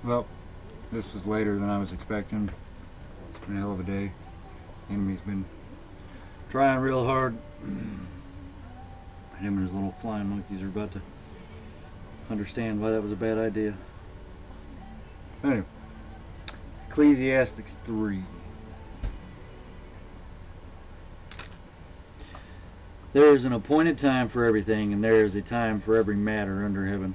Well, this was later than I was expecting. It's been a hell of a day. The enemy's been trying real hard. Him and his little flying monkeys are about to understand why that was a bad idea. Anyway, Ecclesiastes 3. There is an appointed time for everything, and there is a time for every matter under heaven.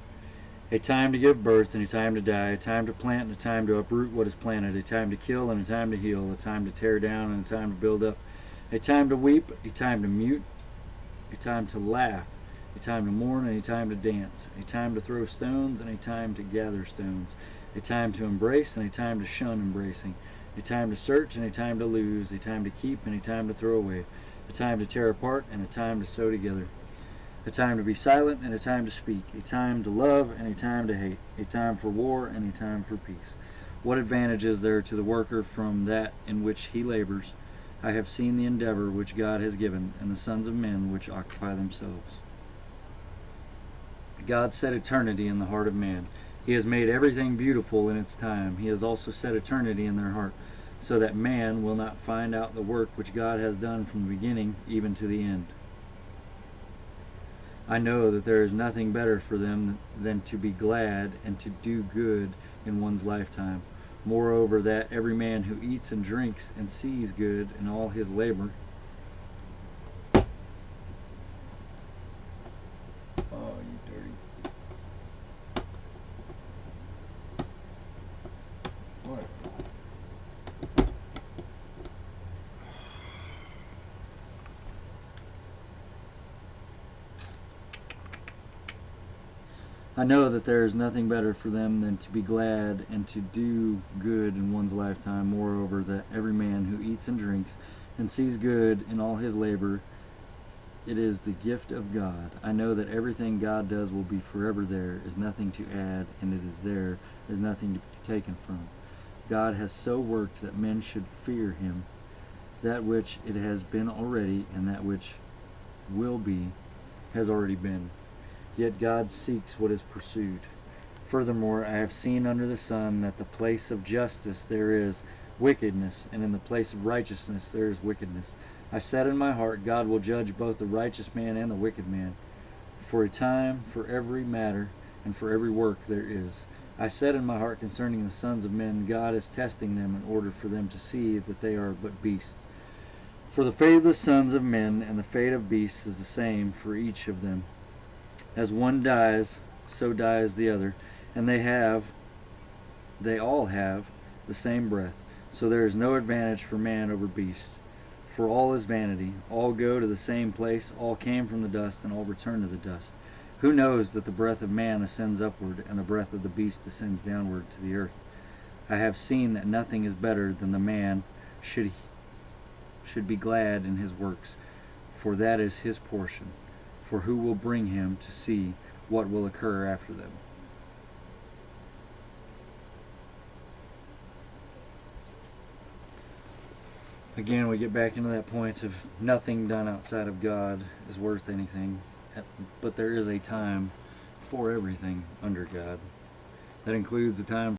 A time to give birth and a time to die, a time to plant and a time to uproot what is planted, a time to kill and a time to heal, a time to tear down and a time to build up, a time to weep, a time to mute, a time to laugh, a time to mourn and a time to dance, a time to throw stones and a time to gather stones, a time to embrace and a time to shun embracing, a time to search and a time to lose, a time to keep and a time to throw away, a time to tear apart and a time to sew together, a time to be silent and a time to speak, a time to love and a time to hate, a time for war and a time for peace. What advantage is there to the worker from that in which he labors? I have seen the endeavor which God has given, and the sons of men which occupy themselves. God set eternity in the heart of man. He has made everything beautiful in its time. He has also set eternity in their heart, so that man will not find out the work which God has done from the beginning even to the end. I know that there is nothing better for them than to be glad and to do good in one's lifetime. Moreover, that every man who eats and drinks and sees good in all his labor. Oh, you dirty. What? I know that there is nothing better for them than to be glad and to do good in one's lifetime. Moreover, that every man who eats and drinks and sees good in all his labor, it is the gift of God. I know that everything God does will be forever. There is nothing to add, and it is there is nothing to be taken from. God has so worked that men should fear him. That which it has been already, and that which will be, has already been. Yet God seeks what is pursued. Furthermore, I have seen under the sun that the place of justice there is wickedness, and in the place of righteousness there is wickedness. I said in my heart, God will judge both the righteous man and the wicked man. For a time for every matter, and for every work there is. I said in my heart concerning the sons of men, God is testing them in order for them to see that they are but beasts. For the fate of the sons of men and the fate of beasts is the same for each of them. As one dies, so dies the other, and they all have the same breath. So there is no advantage for man over beast. For all is vanity, all go to the same place, all came from the dust, and all return to the dust. Who knows that the breath of man ascends upward, and the breath of the beast descends downward to the earth? I have seen that nothing is better than the man should be glad in his works, for that is his portion. For who will bring him to see what will occur after them? Again, we get back into that point of nothing done outside of God is worth anything, but there is a time for everything under God. That includes the time